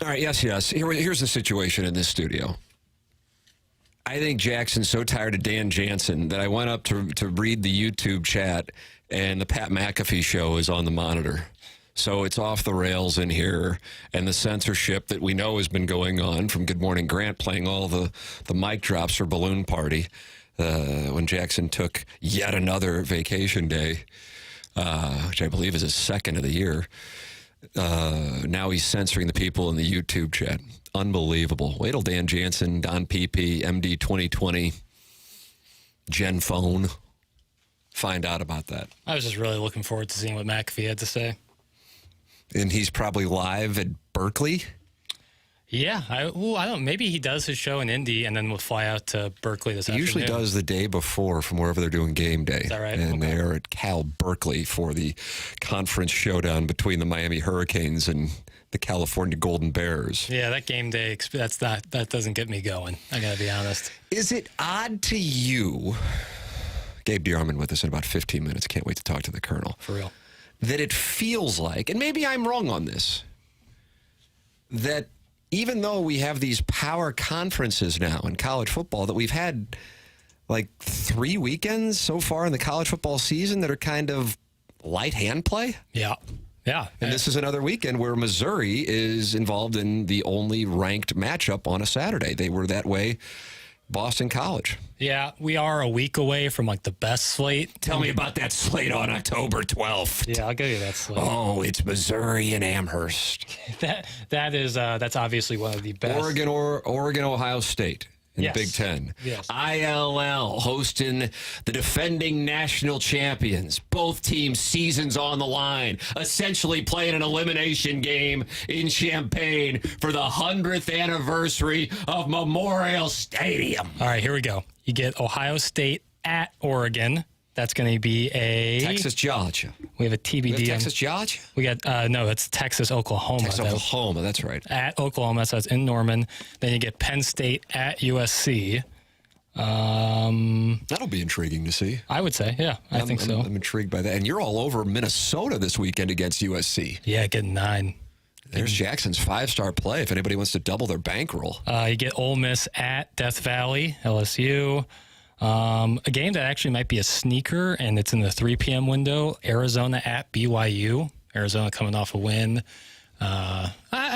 All right, yes. Here's the situation in this studio. I think Jackson's so tired of Dan Jansen that I went up to read the YouTube chat, and the Pat McAfee show is on the monitor. So it's off the rails in here, and the censorship that we know has been going on from Good Morning Grant playing all the mic drops for Balloon Party when Jackson took yet another vacation day, which I believe is his second of the year. Now he's censoring the people in the YouTube chat. Unbelievable. Wait till Dan Jansen, Don PP, MD 2020, Gen Phone find out about that. I was just really looking forward to seeing what McAfee had to say. And he's probably live at Berkeley? Yeah. I don't. Maybe he does his show in Indy and then we'll fly out to Berkeley this afternoon. He usually does the day before from wherever they're doing game day. Is that right? And they're at Cal Berkeley for the conference showdown between the Miami Hurricanes and the California Golden Bears. Yeah, that game day, that doesn't get me going. I got to be honest. Is it odd to you, Gabe DeArmond with us in about 15 minutes, can't wait to talk to the Colonel. For real. That it feels like, and maybe I'm wrong on this, that even though we have these power conferences now in college football, that we've had like 3 weekends so far in the college football season that are kind of light hand play? Yeah. Yeah. And this is another weekend where Missouri is involved in the only ranked matchup on a Saturday. They were that way, Boston College. Yeah, we are a week away from like the best slate. Tell me about that slate on October 12th. Yeah, I'll give you that slate. Oh, it's Missouri and Amherst. That's obviously one of the best. Oregon, Ohio State. In the Big Ten. Yes. ILL hosting the defending national champions. Both teams' seasons on the line. Essentially playing an elimination game in Champaign for the 100th anniversary of Memorial Stadium. All right, here we go. You get Ohio State at Oregon. That's going to be a Texas, Georgia. We have a TBD. Texas, Georgia? We got no, it's Texas, Oklahoma. Texas, Oklahoma. That's right. At Oklahoma, so it's in Norman. Then you get Penn State at USC. That'll be intriguing to see. I would say, yeah, I think so. I'm intrigued by that. And you're all over Minnesota this weekend against USC. Yeah, getting 9. There's Jackson's 5-star play if anybody wants to double their bankroll. You get Ole Miss at Death Valley, LSU. A game that actually might be a sneaker, and it's in the 3 p.m. window. Arizona at BYU. Arizona coming off a win. I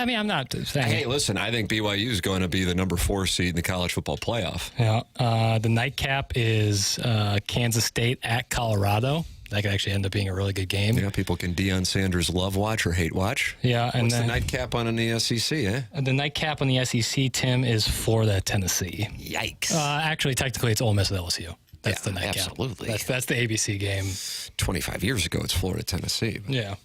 mean, I'm not saying. Hey, listen, I think BYU is going to be the number 4 seed in the college football playoff. Yeah. The nightcap is Kansas State at Colorado. That could actually end up being a really good game. Yeah, people can Deion Sanders love watch or hate watch. Yeah, and what's then the nightcap on the SEC, eh? The nightcap on the SEC, Tim, is Florida at Tennessee. Yikes. Actually, technically, it's Ole Miss at LSU. That's the nightcap. Absolutely. That's the ABC game. 25 years ago, it's Florida, Tennessee. Yeah.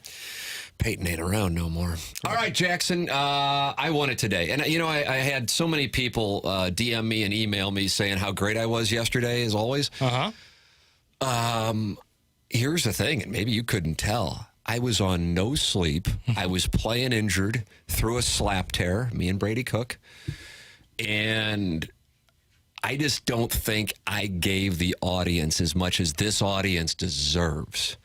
Peyton ain't around no more. All right, Jackson, I won it today. And, you know, I had so many people DM me and email me saying how great I was yesterday, as always. Here's the thing, and maybe you couldn't tell. I was on no sleep. I was playing injured through a slap tear, me and Brady Cook. And I just don't think I gave the audience as much as this audience deserves.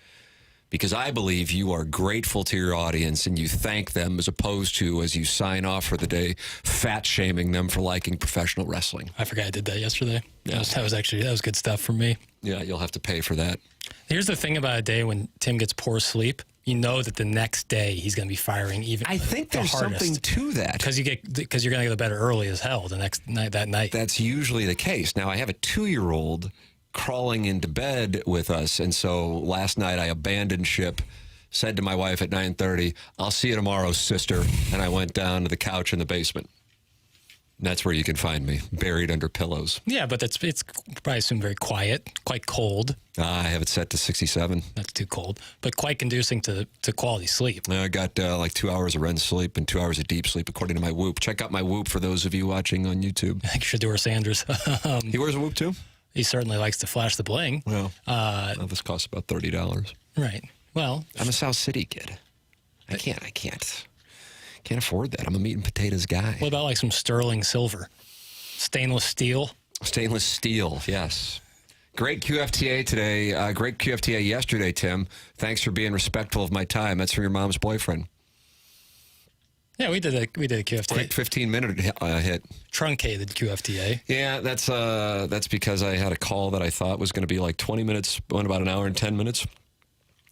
Because I believe you are grateful to your audience and you thank them as opposed to, as you sign off for the day, fat-shaming them for liking professional wrestling. I forgot I did that yesterday. Yeah. That was good stuff for me. Yeah, you'll have to pay for that. Here's the thing about a day when Tim gets poor sleep. You know that the next day he's going to be firing even. I think there's something to that because you're going to go to bed early as hell the next night. That night. That's usually the case. Now I have a 2-year-old crawling into bed with us, and so last night I abandoned ship. Said to my wife at 9:30, "I'll see you tomorrow, sister," and I went down to the couch in the basement. And that's where you can find me, buried under pillows. Yeah, but it's probably assume very quiet, quite cold. I have it set to 67. That's too cold, but quite conducing to quality sleep. I got like 2 hours of REM sleep and 2 hours of deep sleep, according to my Whoop. Check out my Whoop for those of you watching on YouTube. I think you should do our Sanders. He wears a Whoop too? He certainly likes to flash the bling. Well, this costs about $30. Right. Well, I'm a South City kid. I can't afford that. I'm a meat and potatoes guy. What about like some sterling silver? Stainless steel? Stainless steel, yes. Great QFTA today. Great QFTA yesterday, Tim. Thanks for being respectful of my time. That's from your mom's boyfriend. Yeah, we did a QFTA. Quick 15-minute hit. Truncated QFTA. Yeah, that's because I had a call that I thought was going to be like 20 minutes, went about an hour and 10 minutes.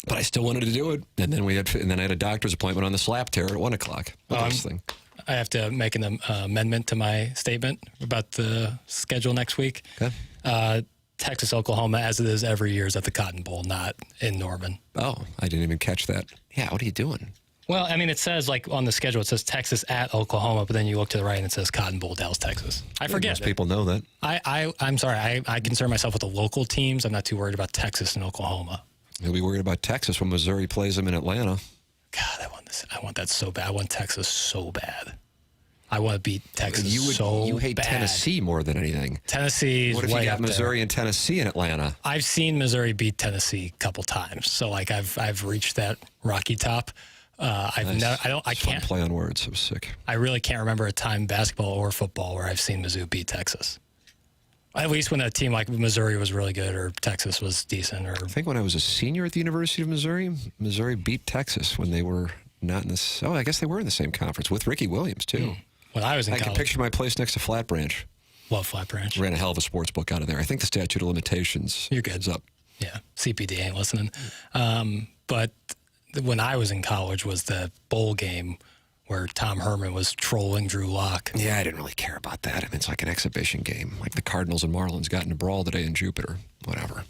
But I still wanted to do it. And then I had a doctor's appointment on the slap tear at 1 o'clock. Thing. I have to make an amendment to my statement about the schedule next week. Okay. Texas, Oklahoma, as it is every year, is at the Cotton Bowl, not in Norman. Oh, I didn't even catch that. Yeah, what are you doing? Well, I mean, it says, like, on the schedule, it says Texas at Oklahoma, but then you look to the right and it says Cotton Bowl, Dallas, Texas. I forget. Most people know that. I'm sorry. I concern myself with the local teams. I'm not too worried about Texas and Oklahoma. You'll be worried about Texas when Missouri plays them in Atlanta. God, I want that so bad. I want Texas so bad. I want to beat Texas You hate bad. Tennessee more than anything. Tennessee's What if you got Missouri and Tennessee in Atlanta? I've seen Missouri beat Tennessee a couple times, so like I've reached that rocky top. I can't play on words. I'm sick. I really can't remember a time, basketball or football, where I've seen Mizzou beat Texas. At least when a team like Missouri was really good or Texas was decent. Or I think when I was a senior at the University of Missouri, Missouri beat Texas when they were not in this. Oh, I guess they were in the same conference with Ricky Williams too. When I was in college, I can picture my place next to Flat Branch. Love Flat Branch. Ran a hell of a sports book out of there. I think the statute of limitations is up. Yeah, CPD ain't listening. But when I was in college was the bowl game where Tom Herman was trolling Drew Lock. Yeah, I didn't really care about that. I mean, it's like an exhibition game. Like the Cardinals and Marlins got in a brawl today in Jupiter. Whatever.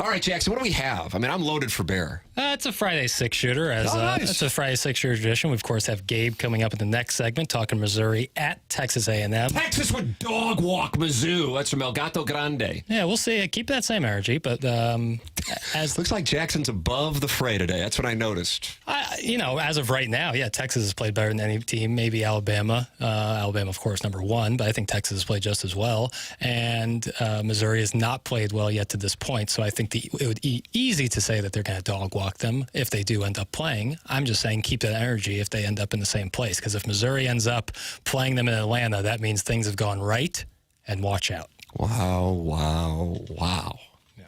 All right, Jackson, what do we have? I mean, I'm loaded for bear. It's a Friday six-shooter. Nice. It's a Friday six-shooter tradition. We, of course, have Gabe coming up in the next segment, talking Missouri at Texas A&M. Texas would dog walk Mizzou. That's from El Gato Grande. Yeah, we'll see. Keep that same energy, but looks like Jackson's above the fray today. That's what I noticed. As of right now, yeah, Texas has played better than any team. Maybe Alabama. Alabama, of course, number one, but I think Texas has played just as well. And Missouri has not played well yet to this point, so I think it would be easy to say that they're going to dog walk them if they do end up playing. I'm just saying keep that energy if they end up in the same place, because if Missouri ends up playing them in Atlanta, that means things have gone right, and watch out. Wow. Yeah.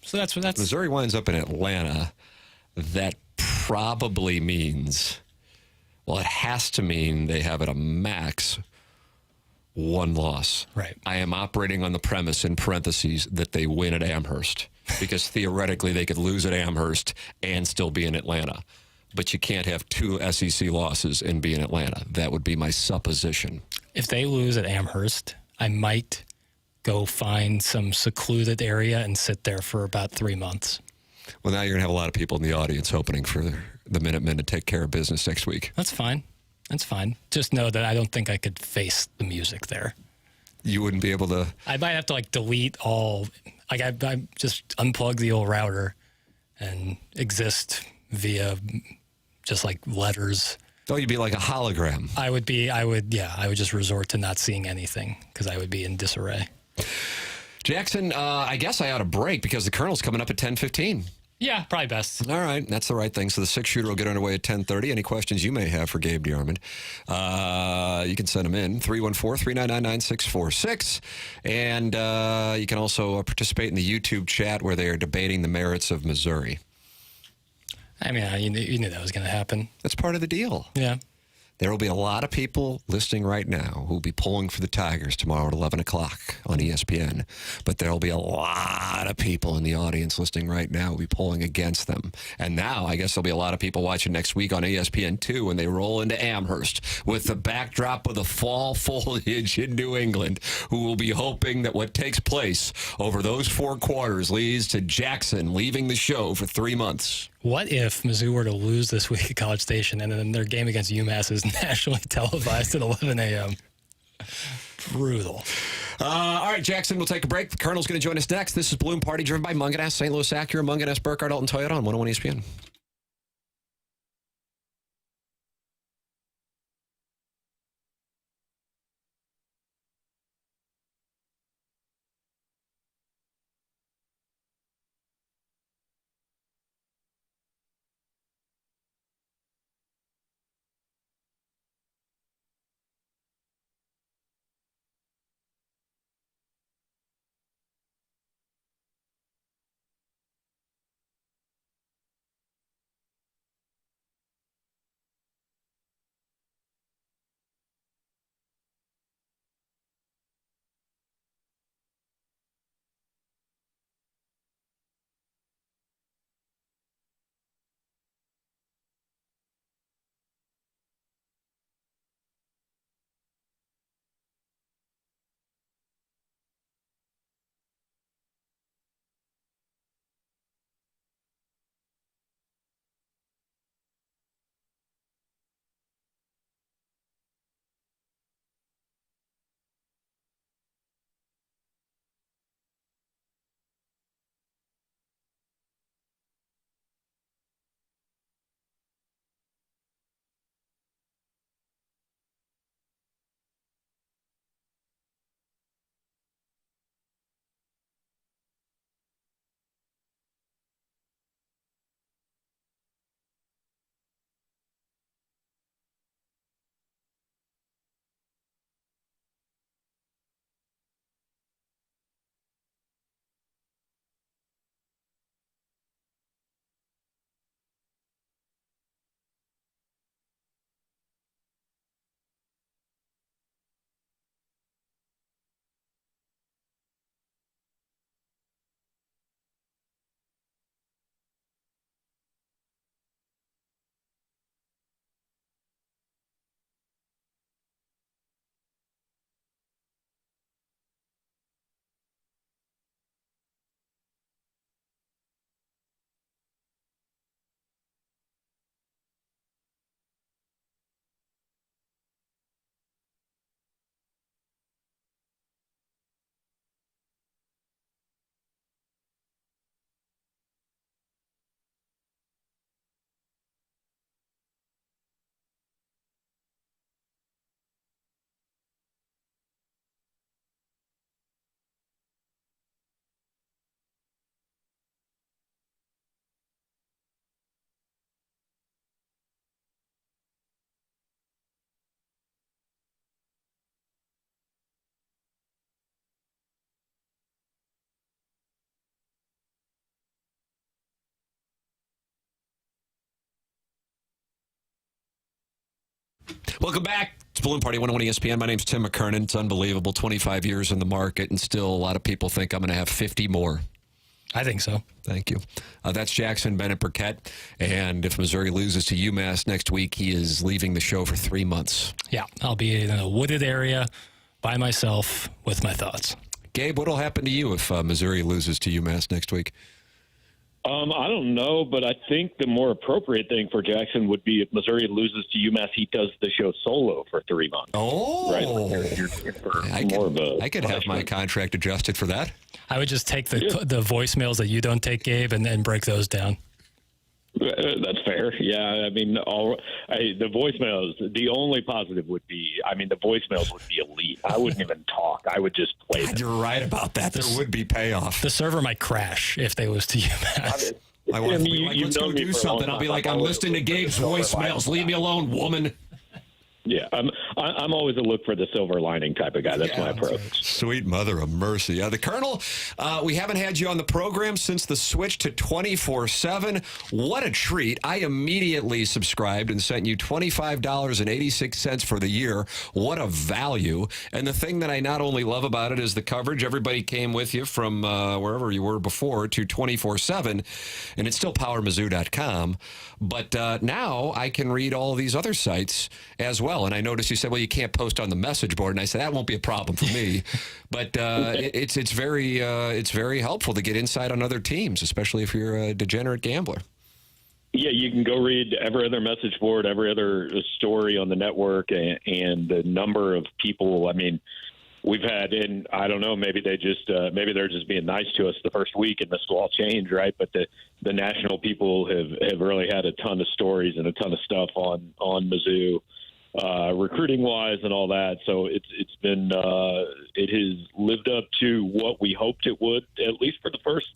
So that's Missouri winds up in Atlanta. That probably means, well, it has to mean they have at a max one loss. Right. I am operating on the premise in parentheses that they win at Amherst, because theoretically they could lose at Amherst and still be in Atlanta. But you can't have two SEC losses and be in Atlanta. That would be my supposition. If they lose at Amherst, I might go find some secluded area and sit there for about 3 months. Well, now you're going to have a lot of people in the audience opening for the Minutemen to take care of business next week. That's fine. Just know that I don't think I could face the music there. You wouldn't be able to... I might have to, delete all... I just unplug the old router and exist via just, letters. Oh, you'd be like a hologram. I would just resort to not seeing anything because I would be in disarray. Jackson, I guess I ought to break because the Colonel's coming up at 10:15. Yeah, probably best. All right, that's the right thing. So the six-shooter will get underway at 10:30. Any questions you may have for Gabe DeArmond, you can send them in, 314-399-9646. And you can also participate in the YouTube chat where they are debating the merits of Missouri. I mean, you knew that was going to happen. That's part of the deal. Yeah. There will be a lot of people listening right now who will be pulling for the Tigers tomorrow at 11 o'clock on ESPN. But there will be a lot of people in the audience listening right now who will be pulling against them. And now I guess there'll be a lot of people watching next week on ESPN2 when they roll into Amherst with the backdrop of the fall foliage in New England, who will be hoping that what takes place over those 4 quarters leads to Jackson leaving the show for 3 months. What if Mizzou were to lose this week at College Station and then their game against UMass is nationally televised at 11 a.m.? Brutal. All right, Jackson, we'll take a break. The Colonel's going to join us next. This is Balloon Party driven by Munganess, St. Louis Acura, Munganess, Burkhardt, Alton Toyota on 101 ESPN. Welcome back. It's Balloon Party 101 ESPN. My name's Tim McKernan. It's unbelievable. 25 years in the market, and still a lot of people think I'm going to have 50 more. I think so. Thank you. That's Jackson Bennett Burkett. And if Missouri loses to UMass next week, he is leaving the show for 3 months. Yeah, I'll be in a wooded area by myself with my thoughts. Gabe, what will happen to you if Missouri loses to UMass next week? I don't know, but I think the more appropriate thing for Jackson would be if Missouri loses to UMass, he does the show solo for 3 months. Oh, right. Like I could have my contract adjusted for that. I would just take the voicemails that you don't take, Gabe, and break those down. That's fair. Yeah, I mean, the voicemails, the only positive would be, the voicemails would be elite. I wouldn't even talk. I would just play them. You're right about that. There would be payoff. The server might crash if they lose to UMass. My wife would be like, let's go do something. I'll be like, I'm listening to Gabe's voicemails. Leave me alone, woman. Yeah, I'm always a look for the silver lining type of guy. That's my approach. Sweet mother of mercy. The Colonel, we haven't had you on the program since the switch to 24/7. What a treat. I immediately subscribed and sent you $25.86 for the year. What a value. And the thing that I not only love about it is the coverage. Everybody came with you from wherever you were before to 24/7, and it's still powermizzou.com. But now I can read all of these other sites as well. And I noticed you said, well, you can't post on the message board. And I said, that won't be a problem for me. But it's very helpful to get insight on other teams, especially if you're a degenerate gambler. Yeah, you can go read every other message board, every other story on the network, and the number of people. We've had, and I don't know, maybe they're just being nice to us the first week, and this will all change, right? But the national people have really had a ton of stories and a ton of stuff on Mizzou, recruiting wise and all that. So it has lived up to what we hoped it would, at least for the first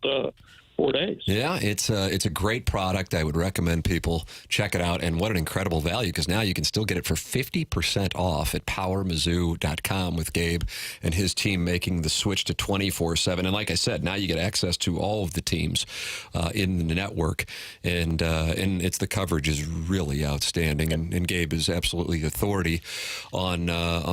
4 days. Yeah, it's a great product. I would recommend people check it out. And what an incredible value, because now you can still get it for 50% off at powermizzou.com with Gabe and his team making the switch to 24/7. And like I said, now you get access to all of the teams in the network. And the coverage is really outstanding. And Gabe is absolutely the authority on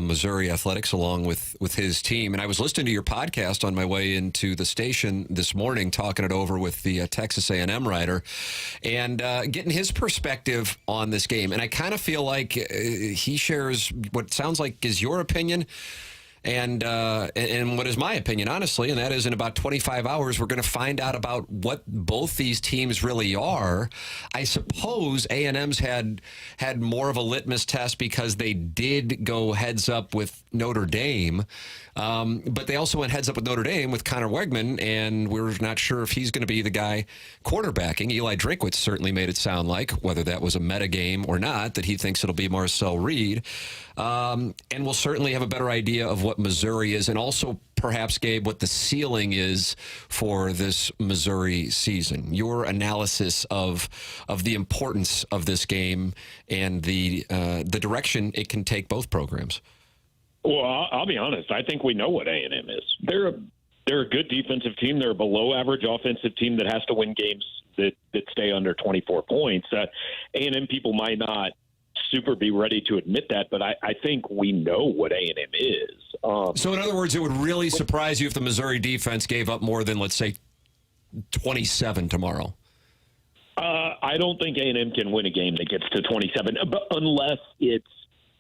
Missouri athletics along with his team. And I was listening to your podcast on my way into the station this morning, talking it over with the Texas A&M writer, and getting his perspective on this game. And I kind of feel like he shares what sounds like is your opinion and what is my opinion, honestly, and that is in about 25 hours, we're going to find out about what both these teams really are. I suppose A&M's had more of a litmus test because they did go heads up with Notre Dame, but they also went heads up with Notre Dame with Connor Wegman, and we're not sure if he's going to be the guy quarterbacking. Eli Drinkwitz certainly made it sound like, whether that was a meta game or not, that he thinks it'll be Marcel Reed. And we'll certainly have a better idea of what Missouri is, and also perhaps, Gabe, what the ceiling is for this Missouri season. Your analysis of the importance of this game and the direction it can take both programs. Well, I'll be honest. I think we know what A&M is. They're a good defensive team. They're a below-average offensive team that has to win games that stay under 24 points. A&M people might not super be ready to admit that, but I think we know what A&M is. So in other words, it would really surprise you if the Missouri defense gave up more than, let's say, 27 tomorrow. I don't think A&M can win a game that gets to 27, but unless it's,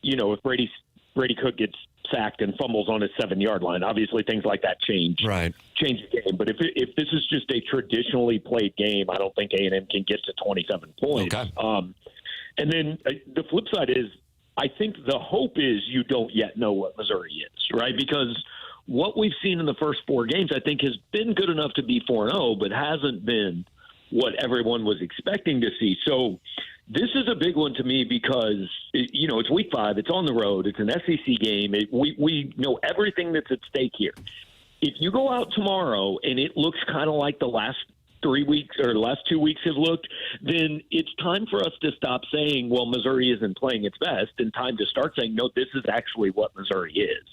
if Brady Cook gets sacked and fumbles on his 7-yard line. Obviously, things like that change the game. But if this is just a traditionally played game, I don't think A&M can get to 27 points. Okay. And then the flip side is, I think the hope is you don't yet know what Missouri is, right? Because what we've seen in the first 4 games, I think, has been good enough to be 4-0, but hasn't been what everyone was expecting to see. So this is a big one to me because, it's week 5. It's on the road. It's an SEC game. We know everything that's at stake here. If you go out tomorrow and it looks kind of like the last 3 weeks or the last 2 weeks have looked, then it's time for us to stop saying, well, Missouri isn't playing its best, and time to start saying, no, this is actually what Missouri is.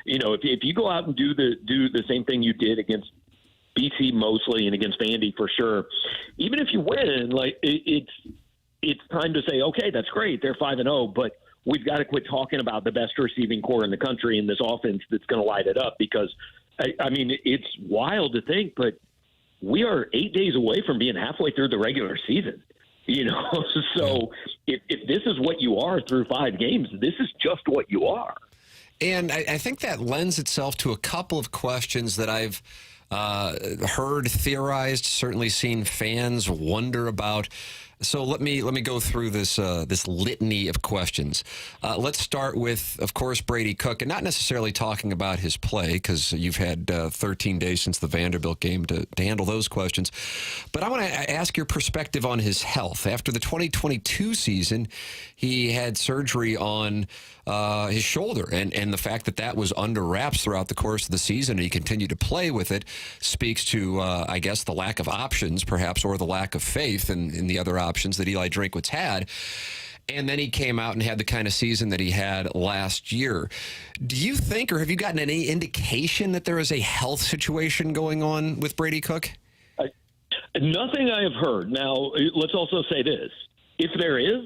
If you go out and do the same thing you did against BC mostly and against Vandy for sure, even if you win, it's time to say, okay, that's great. They're 5-0, but we've got to quit talking about the best receiving core in the country in this offense that's going to light it up because, I mean, it's wild to think, but we are 8 days away from being halfway through the regular season. You know, so if this is what you are through 5 games, this is just what you are. And I think that lends itself to a couple of questions that I've heard theorized, certainly seen fans wonder about. So let me go through this litany of questions. Let's start with, of course, Brady Cook, and not necessarily talking about his play because you've had 13 days since the Vanderbilt game to handle those questions. But I want to ask your perspective on his health. After the 2022 season, he had surgery on his shoulder, and the fact that was under wraps throughout the course of the season and he continued to play with it speaks to, I guess, the lack of options, perhaps, or the lack of faith in the other options that Eli Drinkwitz had. And then he came out and had the kind of season that he had last year. Do you think, or have you gotten any indication that there is a health situation going on with Brady Cook? Nothing I have heard. Now, let's also say this. If there is,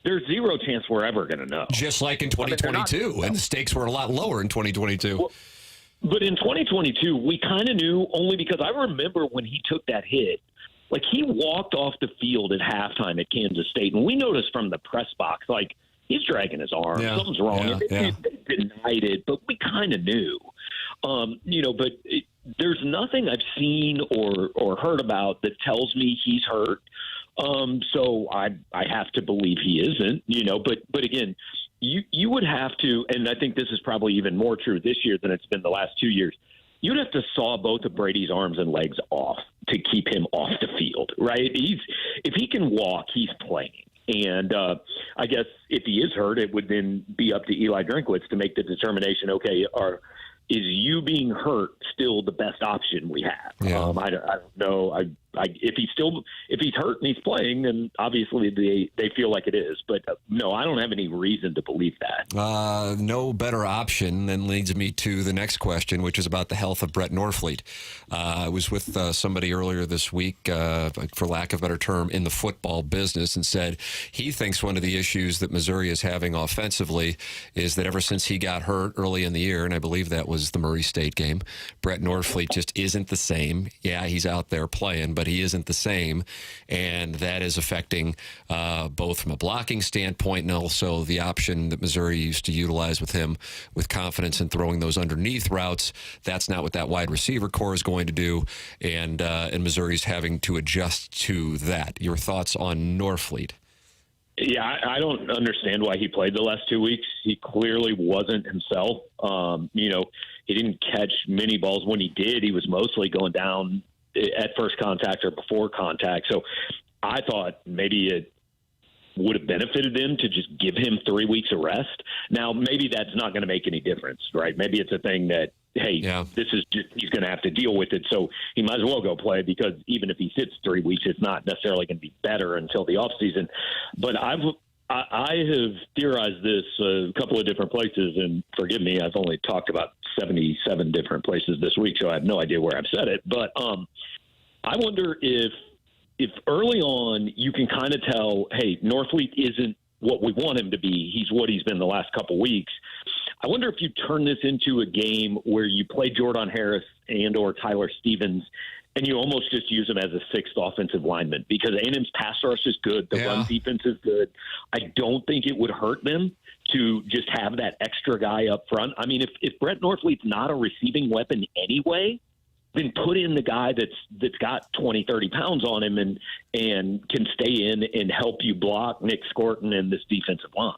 there's zero chance we're ever going to know. Just like in 2022, and the stakes were a lot lower in 2022. Well, but in 2022, we kind of knew only because I remember when he took that hit, like he walked off the field at halftime at Kansas State, and we noticed from the press box, like he's dragging his arm. Yeah. Something's wrong. They denied it, but we kind of knew. You know, but there's nothing I've seen or heard about that tells me he's hurt. So I have to believe he isn't, you know, but again, you would have to, and I think this is probably even more true this year than it's been the last 2 years. You'd have to saw both of Brady's arms and legs off to keep him off the field, right? If he can walk, he's playing. And I guess if he is hurt, it would then be up to Eli Drinkwitz to make the determination, okay, is you being hurt still the best option we have? Yeah. I don't know. If he's hurt and he's playing, then obviously they feel like it is. But no, I don't have any reason to believe that. No better option then leads me to the next question, which is about the health of Brett Norfleet. I was with somebody earlier this week, for lack of a better term, in the football business, and said he thinks one of the issues that Missouri is having offensively is that ever since he got hurt early in the year, and I believe that was the Murray State game, Brett Norfleet just isn't the same. Yeah, he's out there playing, but he isn't the same, and that is affecting both from a blocking standpoint and also the option that Missouri used to utilize with him with confidence in throwing those underneath routes. That's not what that wide receiver core is going to do, and Missouri's having to adjust to that. Your thoughts on Norfleet? Yeah, I don't understand why he played the last 2 weeks. He clearly wasn't himself. You know, he didn't catch many balls. When he did, he was mostly going down at first contact or before contact. So I thought maybe it would have benefited them to just give him 3 weeks of rest. Now, maybe that's not going to make any difference, right? Maybe it's a thing that, hey, this is just, he's going to have to deal with it. So he might as well go play, because even if he sits 3 weeks, it's not necessarily going to be better until the offseason. But I have theorized this a couple of different places, and forgive me, I've only talked about 77 different places this week, so I have no idea where I've said it. But I wonder if early on you can kind of tell, hey, Norfleet isn't what we want him to be. He's what he's been the last couple weeks. I wonder if you turn this into a game where you play Jordan Harris and or Tyler Stevens, and you almost just use him as a sixth offensive lineman, because A&M's pass rush is good. The run defense is good. I don't think it would hurt them to just have that extra guy up front. I mean, if Brett Norfleet's not a receiving weapon anyway, then put in the guy that's got 20, 30 pounds on him and can stay in and help you block Nick Scorton and this defensive line.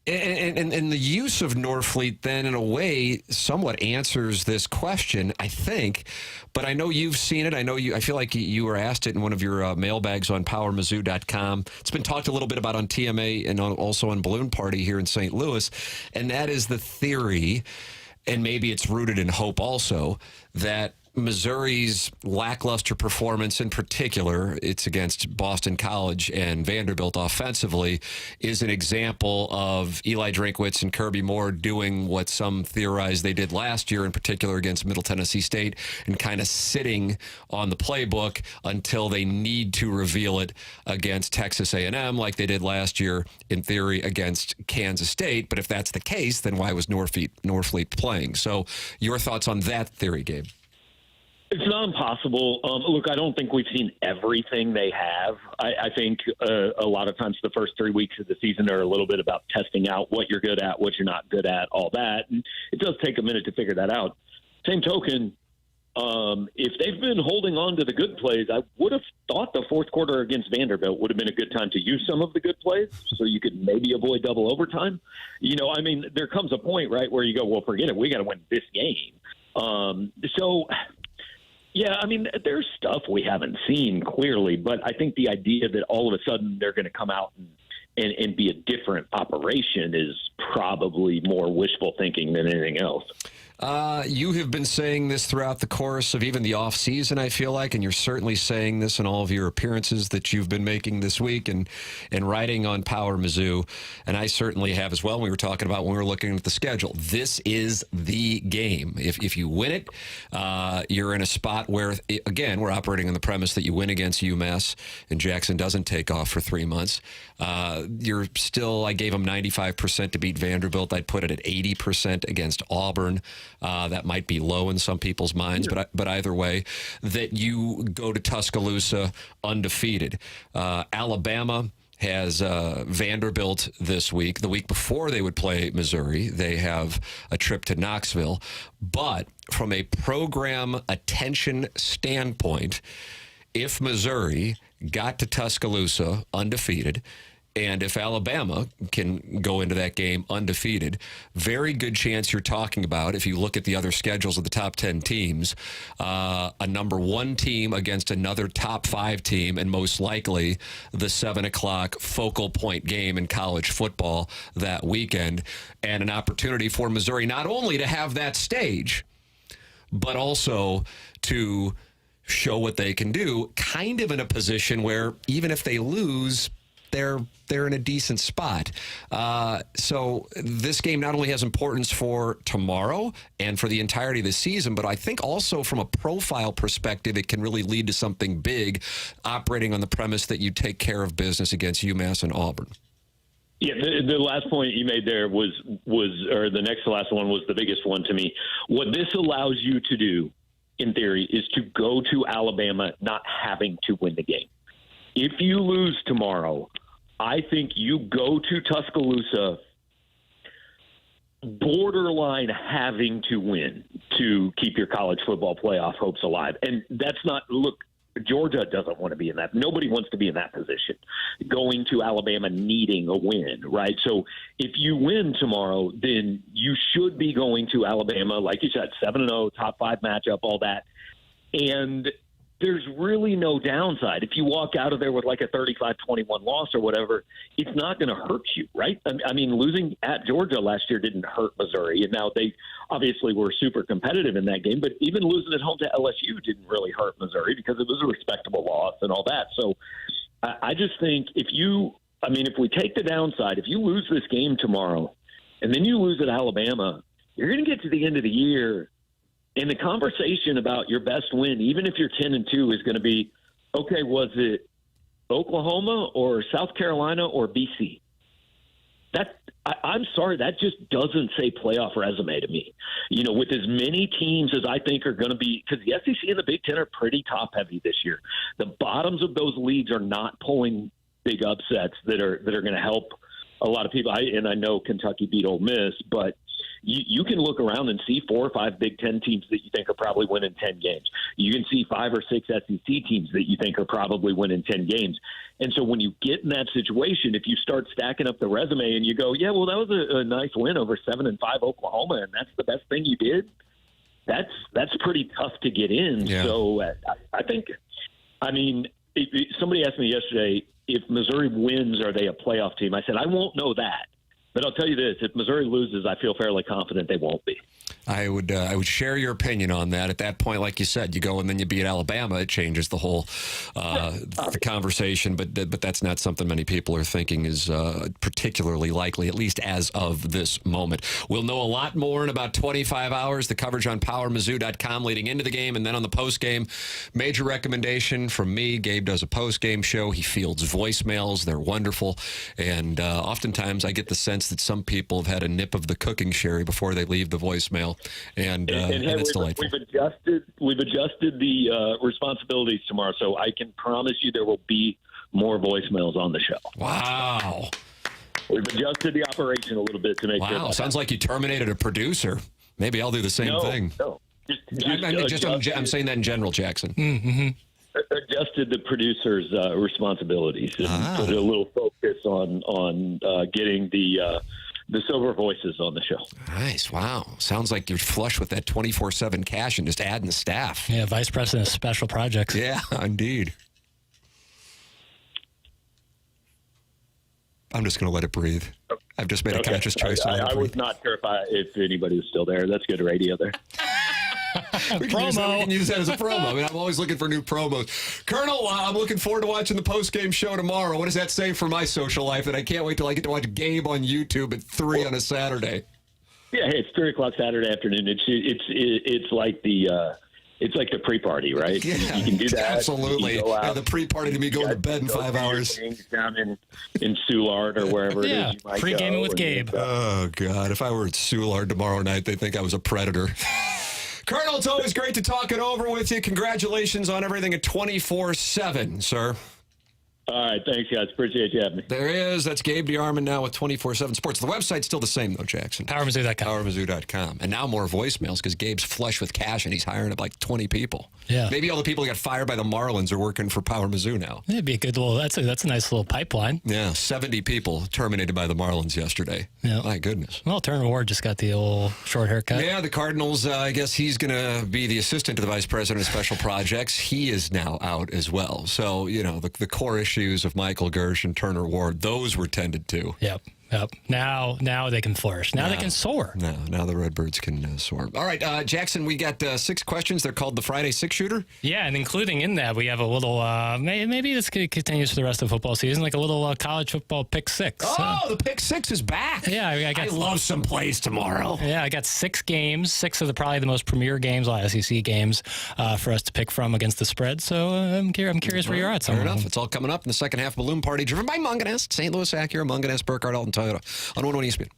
And the use of Norfleet then, in a way, somewhat answers this question, I think. But I know you've seen it. I feel like you were asked it in one of your mailbags on PowerMizzou.com. It's been talked a little bit about on TMA and also on Balloon Party here in St. Louis. And that is the theory, and maybe it's rooted in hope also, that Missouri's lackluster performance in particular, it's against Boston College and Vanderbilt offensively, is an example of Eli Drinkwitz and Kirby Moore doing what some theorize they did last year, in particular against Middle Tennessee State, and kind of sitting on the playbook until they need to reveal it against Texas A&M like they did last year, in theory, against Kansas State. But if that's the case, then why was Norfleet playing? So your thoughts on that theory, Gabe? It's not impossible. Look, I don't think we've seen everything they have. I think a lot of times the first 3 weeks of the season are a little bit about testing out what you're good at, what you're not good at, all that. And it does take a minute to figure that out. Same token, if they've been holding on to the good plays, I would have thought the fourth quarter against Vanderbilt would have been a good time to use some of the good plays so you could maybe avoid double overtime. You know, I mean, there comes a point, right, where you go, well, forget it. We got to win this game. Yeah, I mean, there's stuff we haven't seen clearly, but I think the idea that all of a sudden they're going to come out and be a different operation is probably more wishful thinking than anything else. You have been saying this throughout the course of even the offseason, I feel like, and you're certainly saying this in all of your appearances that you've been making this week and writing on Power Mizzou, and I certainly have as well. We were talking about when we were looking at the schedule. This is the game. If you win it, you're in a spot where, again, we're operating on the premise that you win against UMass and Jackson doesn't take off for 3 months. You're still, I gave them 95% to beat Vanderbilt. I'd put it at 80% against Auburn. That might be low in some people's minds, but either way, that you go to Tuscaloosa undefeated. Alabama has Vanderbilt this week. The week before they would play Missouri, they have a trip to Knoxville. But from a program attention standpoint, if Missouri got to Tuscaloosa undefeated, and if Alabama can go into that game undefeated, very good chance you're talking about, if you look at the other schedules of the top 10 teams, a number 1 team against another top 5 team, and most likely the 7 o'clock focal point game in college football that weekend, and an opportunity for Missouri not only to have that stage, but also to show what they can do, kind of in a position where even if they lose, they're in a decent spot. So this game not only has importance for tomorrow and for the entirety of the season, but I think also from a profile perspective, it can really lead to something big, operating on the premise that you take care of business against UMass and Auburn. Yeah, the last point you made there was, or the next to last one was the biggest one to me. What this allows you to do, in theory, is to go to Alabama not having to win the game. If you lose tomorrow, I think you go to Tuscaloosa borderline having to win to keep your college football playoff hopes alive. And that's not, look, Georgia doesn't want to be in that. Nobody wants to be in that position, going to Alabama needing a win, right? So if you win tomorrow, then you should be going to Alabama, like you said, 7-0, top 5 matchup, all that. And there's really no downside. If you walk out of there with like a 35-21 loss or whatever, it's not going to hurt you, right? I mean, losing at Georgia last year didn't hurt Missouri, and now they obviously were super competitive in that game, but even losing at home to LSU didn't really hurt Missouri because it was a respectable loss and all that. So I just think if we take the downside, if you lose this game tomorrow and then you lose at Alabama, you're going to get to the end of the year, and the conversation about your best win, even if you're 10-2, is going to be, okay, was it Oklahoma or South Carolina or BC? I'm sorry, that just doesn't say playoff resume to me. You know, with as many teams as I think are going to be, because the SEC and the Big Ten are pretty top-heavy this year. The bottoms of those leagues are not pulling big upsets that are going to help a lot of people. I know Kentucky beat Ole Miss, but you can look around and see 4 or 5 Big Ten teams that you think are probably winning 10 games. You can see 5 or 6 SEC teams that you think are probably winning 10 games. And so when you get in that situation, if you start stacking up the resume and you go, yeah, well, that was a nice win over 7-5 Oklahoma, and that's the best thing you did, that's pretty tough to get in. Yeah. So I think, somebody asked me yesterday, if Missouri wins, are they a playoff team? I said, I won't know that. But I'll tell you this, if Missouri loses, I feel fairly confident they won't be. I would share your opinion on that. At that point, like you said, you go and then you beat Alabama. It changes the whole the conversation. But that's not something many people are thinking is particularly likely, at least as of this moment. We'll know a lot more in about 25 hours. The coverage on PowerMizzou.com leading into the game, and then on the post game. Major recommendation from me. Gabe does a post game show. He fields voicemails. They're wonderful, and oftentimes I get the sense that some people have had a nip of the cooking sherry before they leave the voicemail. And it's delightful. We've adjusted the responsibilities tomorrow, so I can promise you there will be more voicemails on the show. Wow. We've adjusted the operation a little bit to make sure. Wow, sounds like you terminated a producer. Maybe I'll do the same thing. No, I'm saying that in general, Jackson. Mm-hmm. Adjusted the producer's responsibilities and put a little focus on getting the silver voices on the show. Nice. Wow. Sounds like you're flush with that 24/7 cash and just adding the staff. Yeah, Vice President of Special Projects. Yeah, indeed. I'm just going to let it breathe. I've just made a conscious choice. I was not sure if anybody was still there. That's good radio there. We can use that as a promo. I mean, I'm always looking for new promos. Colonel, I'm looking forward to watching the post-game show tomorrow. What does that say for my social life? That I can't wait till I get to watch Gabe on YouTube at 3 on a Saturday. Yeah, hey, it's 3 o'clock Saturday afternoon. It's like the pre-party, right? Yeah, you can do that. Absolutely. The pre-party to me going to bed in 5 hours. Down in Soulard or wherever it is you might pre-gaming with Gabe. Oh, God. If I were at Soulard tomorrow night, they'd think I was a predator. Colonel, it's always great to talk it over with you. Congratulations on everything at 24/7, sir. All right, thanks, guys. Appreciate you having me. There is. That's Gabe DeArmond now with 24/7 Sports. The website's still the same, though, Jackson. PowerMizzou.com. PowerMizzou.com. And now more voicemails because Gabe's flush with cash and he's hiring up like 20 people. Yeah. Maybe all the people who got fired by the Marlins are working for Power Mizzou now. It'd be a good little, that's a nice little pipeline. Yeah, 70 people terminated by the Marlins yesterday. Yeah. My goodness. Well, Turner Ward just got the old short haircut. Yeah, the Cardinals, I guess he's going to be the assistant to the vice president of special projects. He is now out as well. So, the core issues of Michael Gersh and Turner Ward, those were tended to. Yep. Now they can flourish. Now they can soar. Now the Redbirds can soar. All right, Jackson, we got 6 questions. They're called the Friday Six-Shooter. Yeah, and including in that, we have a little, maybe this continues for the rest of the football season, like a little college football pick 6. Oh, the pick 6 is back. Yeah. I love some plays tomorrow. Yeah, I got 6 games, 6 of probably the most premier games, all SEC games for us to pick from against the spread. So I'm curious where you're at. Fair enough. It's all coming up in the second half. Balloon Party driven by Munganest, St. Louis Acura, Munganest, Burkhardt, Alton Toyota on 101 ESPN.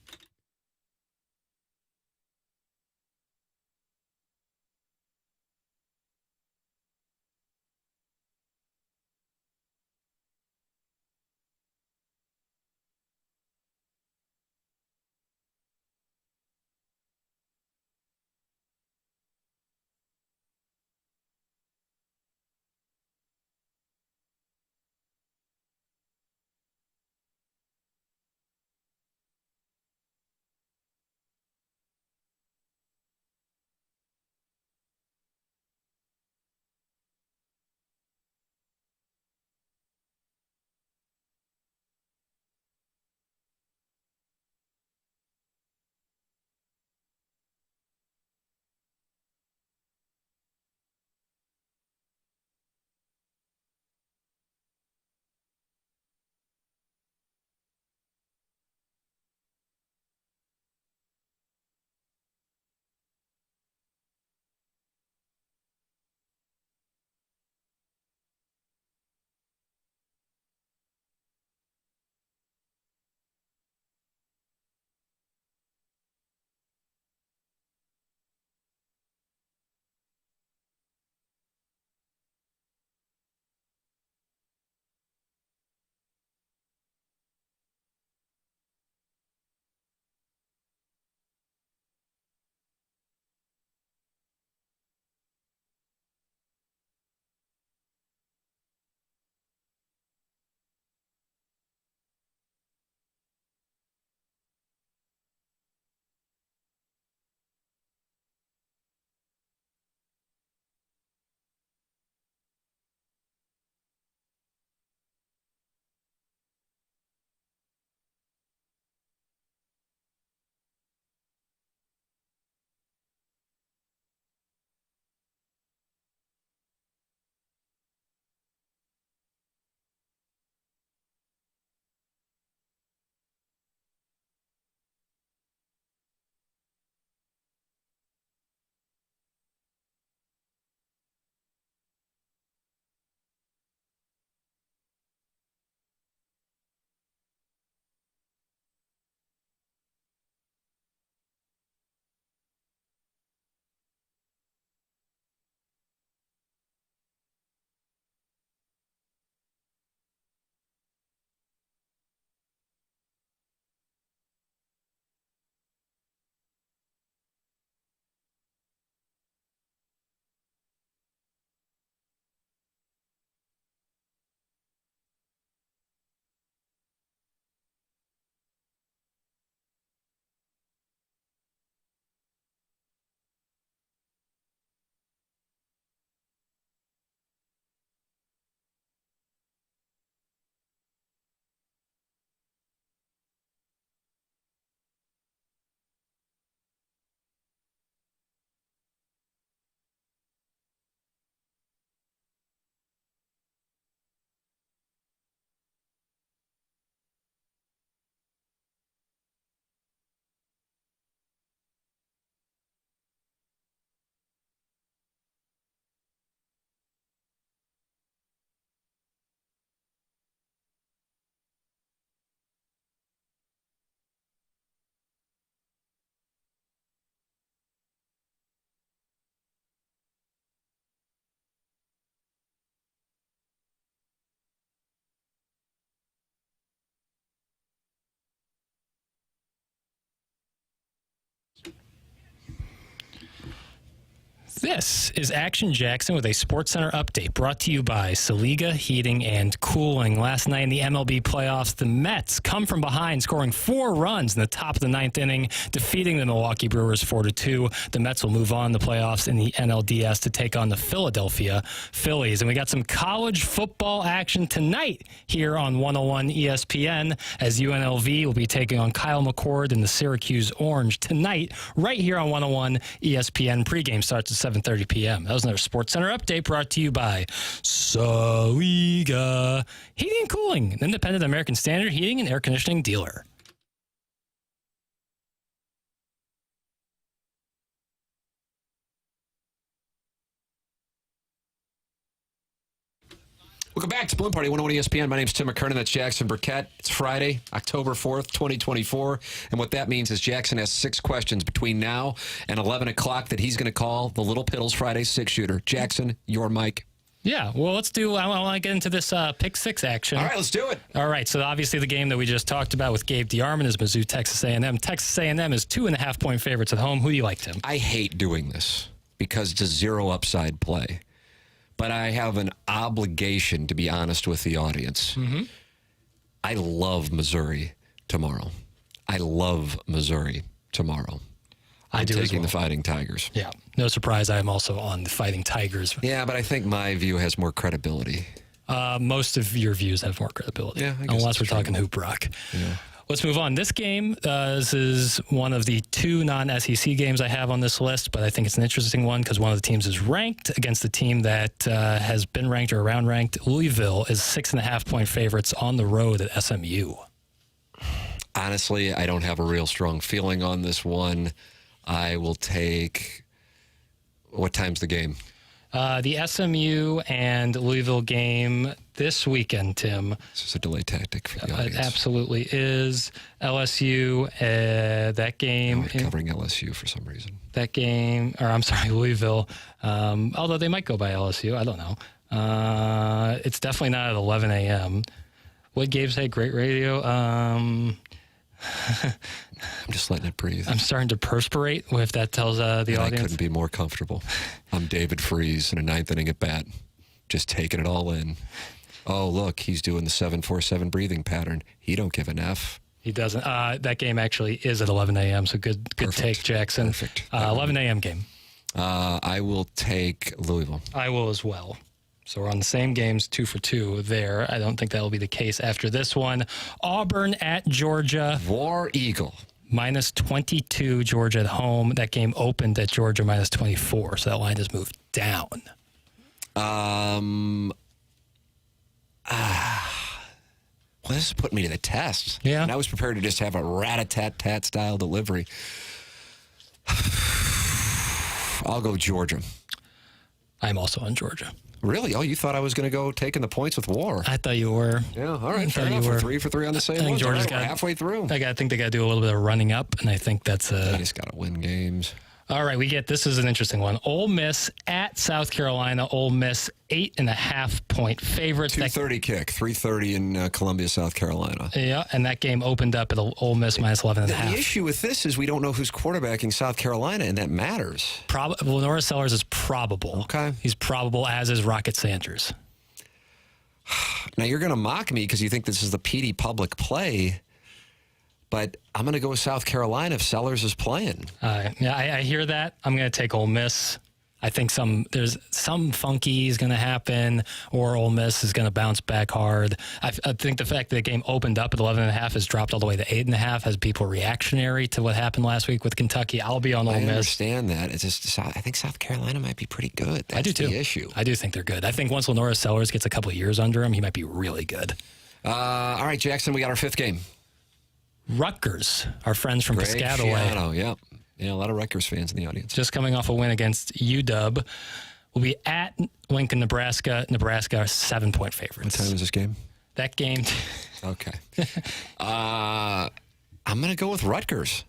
This is Action Jackson with a SportsCenter update brought to you by Saliga Heating and Cooling. Last night in the MLB playoffs, the Mets come from behind, scoring 4 runs in the top of the 9th inning, defeating the Milwaukee Brewers 4-2. The Mets will move on the playoffs in the NLDS to take on the Philadelphia Phillies. And we got some college football action tonight here on 101 ESPN as UNLV will be taking on Kyle McCord and the Syracuse Orange tonight, right here on 101 ESPN. Pregame starts at 7:30 p.m. That was another SportsCenter update brought to you by Saliga Heating and Cooling, an independent American Standard heating and air conditioning dealer. Welcome back to Balloon Party 101 ESPN. My name's Tim McKernan. That's Jackson Burkett. It's Friday, October 4th, 2024. And what that means is Jackson has 6 questions between now and 11 o'clock that he's going to call the Little Piddles Friday 6-shooter. Jackson, your mic. Yeah, well, let's do, I want to get into this pick 6 action. All right, let's do it. All right, so obviously the game that we just talked about with Gabe DeArmond is Mizzou, Texas A&M. Texas A&M is 2.5-point favorites at home. Who do you like, Tim? I hate doing this because it's a zero upside play. But I have an obligation to be honest with the audience. Mm-hmm. I love Missouri tomorrow. I'm do as taking well. the Fighting Tigers. Yeah, no surprise. I am also on the Fighting Tigers. Yeah, but I think my view has more credibility. Most of your views have more credibility. Yeah, I guess unless we're that's talking Hoop Rock. Yeah. Let's move on. This game, this is one of the 2 non-SEC games I have on this list, but I think it's an interesting one because one of the teams is ranked against the team that has been ranked or around ranked. Louisville is 6.5-point favorites on the road at SMU. Honestly, I don't have a real strong feeling on this one. I will take... What time's the game? The SMU and Louisville game this weekend, Tim. This is a delay tactic for the audience. It absolutely is. LSU, that game. We're covering LSU for some reason. That game, or I'm sorry, Louisville. Although they might go by LSU. I don't know. It's definitely not at 11 a.m. What Gabe say? Great radio. I'm just letting it breathe. I'm starting to perspirate, if that tells the audience. I couldn't be more comfortable. I'm David Freese in a 9th inning at bat, just taking it all in. Oh, look, he's doing the 7-4-7 breathing pattern. He don't give an F. He doesn't. That game actually is at 11 a.m., so good take, Jackson. Perfect. 11 a.m. game. I will take Louisville. I will as well. So we're on the same games, 2 for 2 there. I don't think that will be the case after this one. Auburn at Georgia. War Eagle. -22, Georgia at home. That game opened at Georgia -24, so that line has moved down. Well, this is putting me to the test. Yeah. And I was prepared to just have a rat-a-tat-tat style delivery. I'll go Georgia. I'm also on Georgia. Really? Oh, you thought I was going to go taking the points with War. I thought you were. Yeah, all right. Fair thought you enough. were. We're 3 for 3 on the same I think ones. Georgia's All right, got we're halfway through. I think they got to do a little bit of running up, and I think that's They just got to win games. All right, this is an interesting one. Ole Miss at South Carolina. Ole Miss 8.5-point favorites. 2:30 kick, 3:30 in Columbia, South Carolina. Yeah, and that game opened up at Ole Miss -11.5. The issue with this is we don't know who's quarterbacking South Carolina, and that matters. Lenora Sellers is probable. Okay. He's probable, as is Rocket Sanders. Now, you're going to mock me because you think this is the PD public play, but I'm going to go with South Carolina if Sellers is playing. Yeah, I hear that. I'm going to take Ole Miss. I think there's some funky is going to happen, or Ole Miss is going to bounce back hard. I think the fact that the game opened up at 11.5 has dropped all the way to 8.5 has people reactionary to what happened last week with Kentucky. I'll be on Ole Miss. I understand that. It's just I think South Carolina might be pretty good. That's I do too. The issue. I do think they're good. I think once Lenora Sellers gets a couple of years under him, he might be really good. All right, Jackson, we got our 5th game. Rutgers, our friends from Piscataway. Yeah. Yeah, a lot of Rutgers fans in the audience. Just coming off a win against UW. Will be at Lincoln, Nebraska. Nebraska are 7-point favorites. What time is this game? That game. Okay. I'm going to go with Rutgers.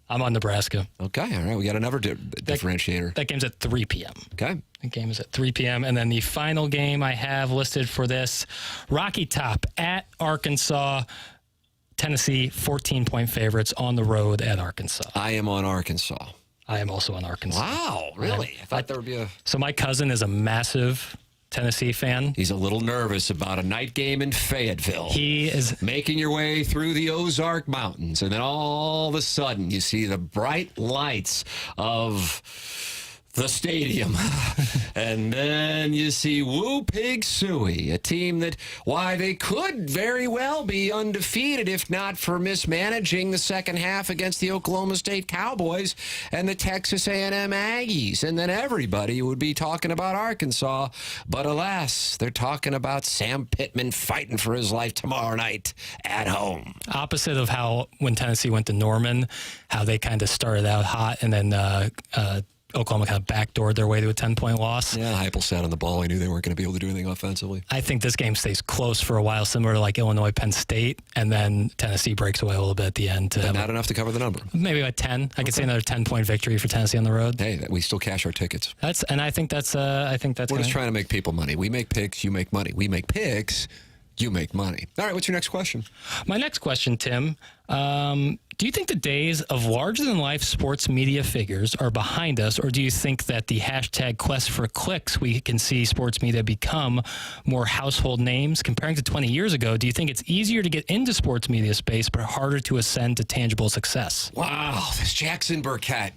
I'm on Nebraska. Okay, all right. We got another differentiator. That game's at 3 p.m. Okay. The game is at 3 p.m. And then the final game I have listed for this, Rocky Top at Arkansas. Tennessee, 14-point favorites on the road at Arkansas. I am on Arkansas. I am also on Arkansas. Wow, really? I thought there would be a... So my cousin is a massive Tennessee fan. He's a little nervous about a night game in Fayetteville. He is making your way through the Ozark Mountains, and then all of a sudden you see the bright lights of the stadium. And then you see Woo Pig Suey, a team that, why, they could very well be undefeated if not for mismanaging the second half against the Oklahoma State Cowboys and the Texas A&M Aggies. And then everybody would be talking about Arkansas. But alas, they're talking about Sam Pittman fighting for his life tomorrow night at home. opposite of how when Tennessee went to Norman, how they kind of started out hot and then Oklahoma kind of backdoored their way to a 10-point loss. Yeah, Heupel sat on the ball. I knew they weren't going to be able to do anything offensively. I think this game stays close for a while, similar to like Illinois, Penn State, and then Tennessee breaks away a little bit at the end. But not enough to cover the number. Maybe like 10. I could say another 10-point victory for Tennessee on the road. Hey, we still cash our tickets. I think that's. We're just trying to make people money. We make picks, you make money. We make picks, you make money. All right, what's your next question? My next question, Tim. Do you think the days of larger-than-life sports media figures are behind us, or do you think that the hashtag quest for clicks, we can see sports media become more household names? Comparing to 20 years ago, do you think it's easier to get into sports media space but harder to ascend to tangible success? Wow, this Jackson Burkett.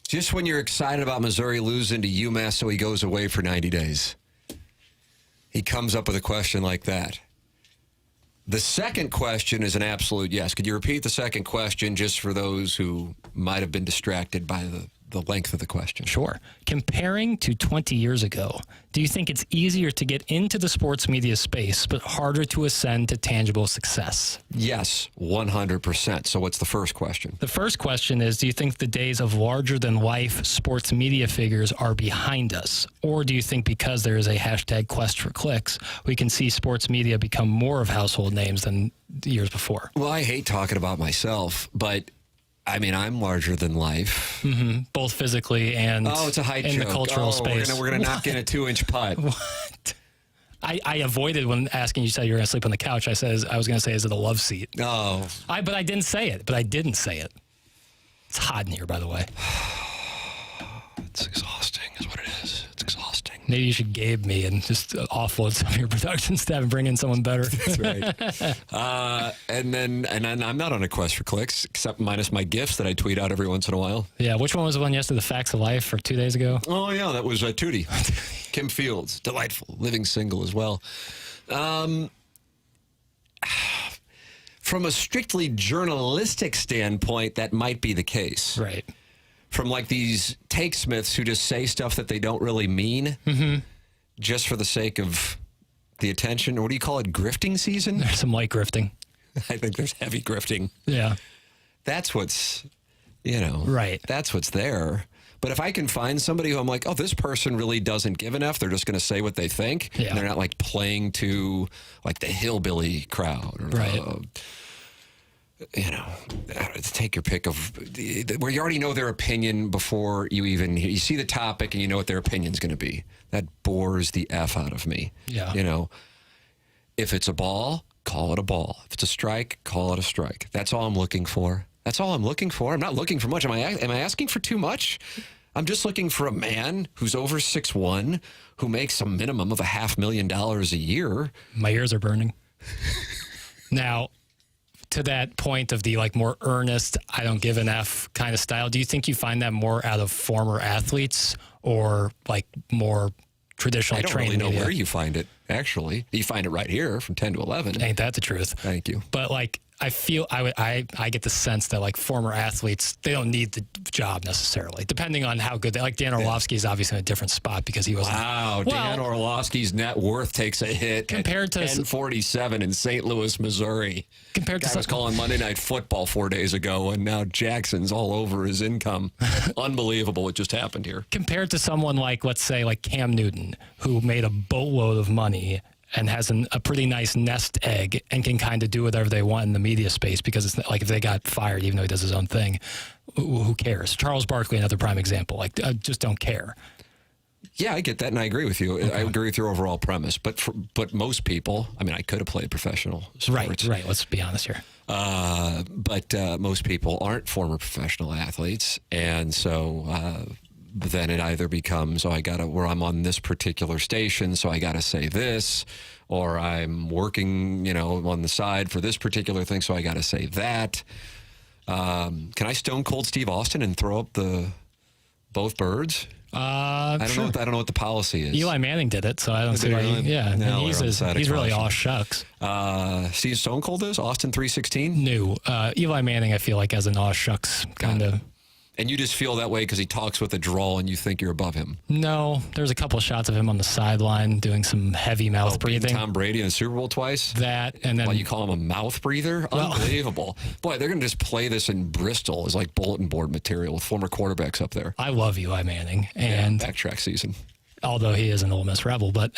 Just when you're excited about Missouri losing to UMass so he goes away for 90 days, he comes up with a question like that. The second question is an absolute yes. Could you repeat the second question just for those who might have been distracted by the length of the question? Sure. Comparing to 20 years ago, do you think it's easier to get into the sports media space but harder to ascend to tangible success? Yes, 100%. So what's the first question? The first question is, do you think the days of larger-than-life sports media figures are behind us? Or do you think because there is a hashtag quest for clicks, we can see sports media become more of household names than the years before? Well, I hate talking about myself, but I mean, I'm larger than life. Mm-hmm. Both physically and it's a height in joke. the cultural space. We're gonna knock in a 2-inch putt. What? I avoided when asking you said you were going to sleep on the couch. I was going to say, is it a love seat? Oh. But I didn't say it. But I didn't say it. It's hot in here, by the way. It's exhausting is what it is. It's exhausting. Maybe you should Gabe me and just offload some of your production staff and bring in someone better. That's right. And then I'm not on a quest for clicks, except minus my gifts that I tweet out every once in a while. Yeah, which one was the one yesterday? The Facts of Life for 2 days ago? Oh, yeah, that was Tootie. Kim Fields, delightful, living single as well. From a strictly journalistic standpoint, that might be the case. Right. From like these take-smiths who just say stuff that they don't really mean just for the sake of the attention. Or what do you call it, grifting season? There's some light grifting. I think there's heavy grifting. Yeah. That's what's, right. That's what's there. But if I can find somebody who I'm like, oh, this person really doesn't give enough, they're just going to say what they think. Yeah. And they're not like playing to like the hillbilly crowd. Or right. Take your pick of where you already know their opinion before you see the topic and you know what their opinion's going to be. That bores the F out of me. Yeah. If it's a ball, call it a ball. If it's a strike, call it a strike. That's all I'm looking for. That's all I'm looking for. I'm not looking for much. Am I asking for too much? I'm just looking for a man who's over 6'1", who makes a minimum of $500,000 a year. My ears are burning. Now, to that point of the like more earnest, I don't give an F kind of style, do you think you find that more out of former athletes or like more traditionally trained I don't really know media? where you find it, actually. You find it right here from 10 to 11. Ain't that the truth? Thank you. But like, I feel I get the sense that like former athletes, they don't need the job necessarily, depending on how good they like. Dan Orlovsky is obviously in a different spot because he was. Wow, Dan Orlovsky's net worth takes a hit compared to 1047 in St. Louis, Missouri. Compared to I was calling Monday Night Football 4 days ago, and now Jackson's all over his income. Unbelievable what just happened here. Compared to someone like, let's say, like Cam Newton, who made a boatload of money and has a pretty nice nest egg and can kind of do whatever they want in the media space because it's not like if they got fired, even though he does his own thing, who cares? Charles Barkley, another prime example. Like, I just don't care. Yeah, I get that, and I agree with you. Okay. I agree with your overall premise. But most people, I mean, I could have played professional sports. Right. Let's be honest here. But most people aren't former professional athletes, and so then it either becomes, where I'm on this particular station, so I got to say this, or I'm working, on the side for this particular thing, so I got to say that. Can I stone cold Steve Austin and throw up both birds? I don't know what the policy is. Eli Manning did it, so I don't see why. Really? Yeah, No, and he's really all shucks. Steve Stone Cold is Austin 316. No, Eli Manning, I feel like has an all shucks kind of. And you just feel that way because he talks with a drawl and you think you're above him. No, there's a couple of shots of him on the sideline doing some heavy mouth breathing. Tom Brady in the Super Bowl twice. That, and then... Why, you call him a mouth breather? Unbelievable. Boy, they're going to just play this in Bristol as like bulletin board material with former quarterbacks up there. I love Eli Manning. And backtrack season. Although he is an Ole Miss Rebel, but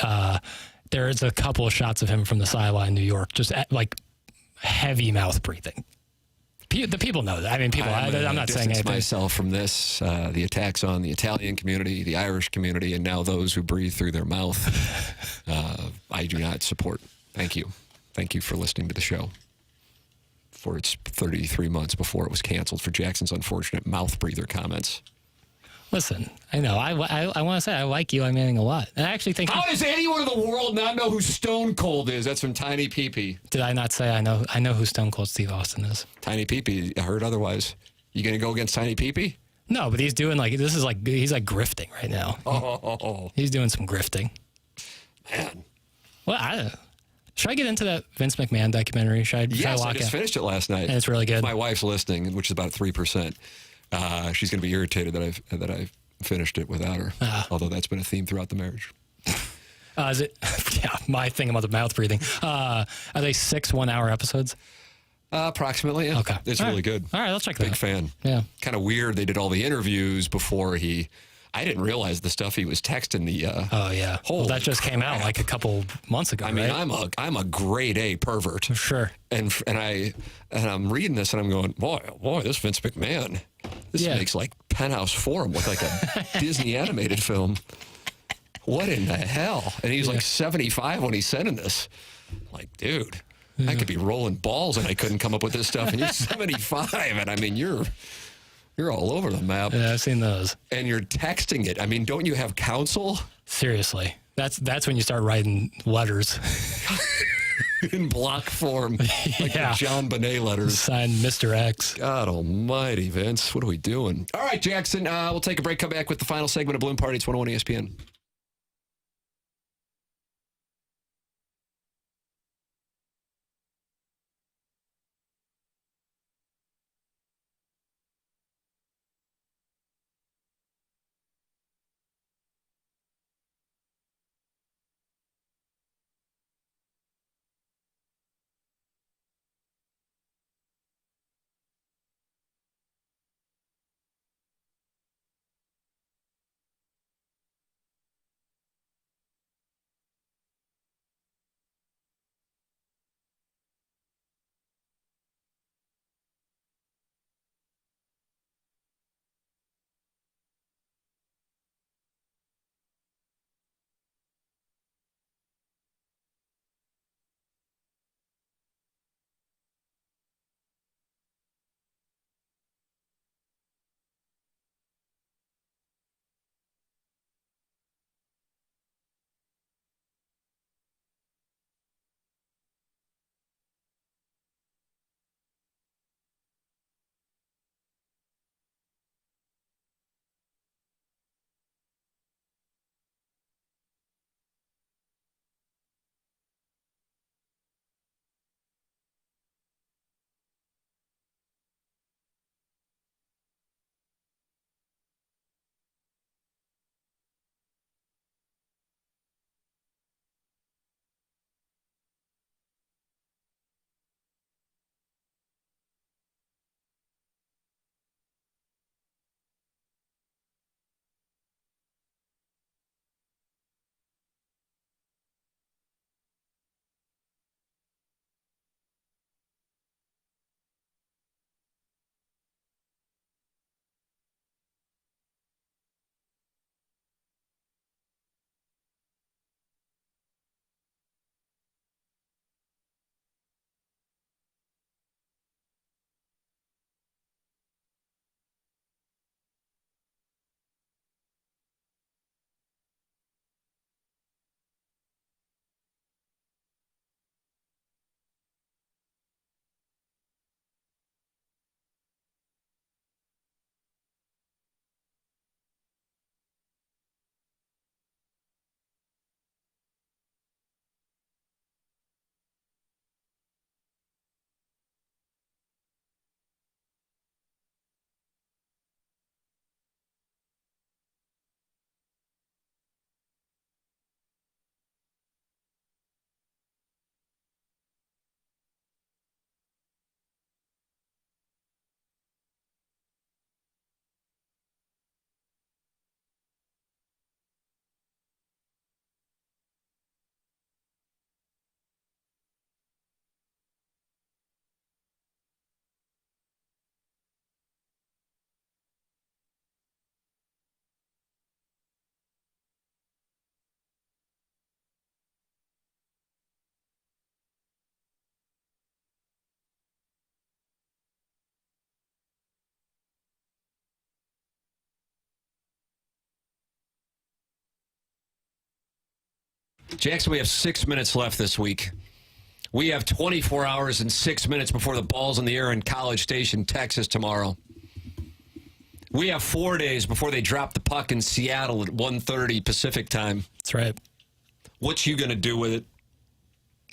there's a couple of shots of him from the sideline in New York, just like heavy mouth breathing. The people know that. I mean, I'm not saying anything. Myself from this, the attacks on the Italian community, the Irish community, and now those who breathe through their mouth, I do not support. Thank you. Thank you for listening to the show for its 33 months before it was canceled for Jackson's unfortunate mouth breather comments. Listen, I know. I want to say I like Eli Manning a lot. And I actually think... How does anyone in the world not know who Stone Cold is? That's from Tiny Pee-Pee. Did I not say I know who Stone Cold Steve Austin is? Tiny Pee-Pee. I heard otherwise. You going to go against Tiny Pee-Pee? No, but he's doing he's grifting right now. Oh. He's doing some grifting. Man. Well, should I get into that Vince McMahon documentary? Yes, I just finished it last night. And it's really good. My wife's listening, which is about 3%. She's going to be irritated that I've finished it without her. Although that's been a theme throughout the marriage. Is it? Yeah, my thing about the mouth breathing. Are they 6 1-hour episodes? Approximately. Yeah. Okay, it's really good. All right, I'll check that. Big fan. Yeah. Kind of weird. They did all the interviews before I didn't realize the stuff he was texting the. Oh yeah. Well, that just came out like a couple months ago. I mean, right? I'm a grade A pervert. Sure. And I'm reading this and I'm going, boy, this Vince McMahon. This makes like Penthouse Forum look like a Disney animated film. What in the hell? And he's like 75 when he's sending this. Like, dude, I could be rolling balls and I couldn't come up with this stuff. And you're 75, and I mean, you're all over the map. Yeah, I've seen those. And you're texting it. I mean, don't you have counsel? Seriously, that's when you start writing letters. In block form, like the John Bonet letters. Signed Mr. X. God almighty, Vince. What are we doing? All right, Jackson, we'll take a break, come back with the final segment of Balloon Party. It's 101 ESPN. Jackson, we have 6 minutes left this week. We have 24 hours and 6 minutes before the ball's in the air in College Station, Texas tomorrow. We have 4 days before they drop the puck in Seattle at 1:30 Pacific time. That's right. What's you going to do with it?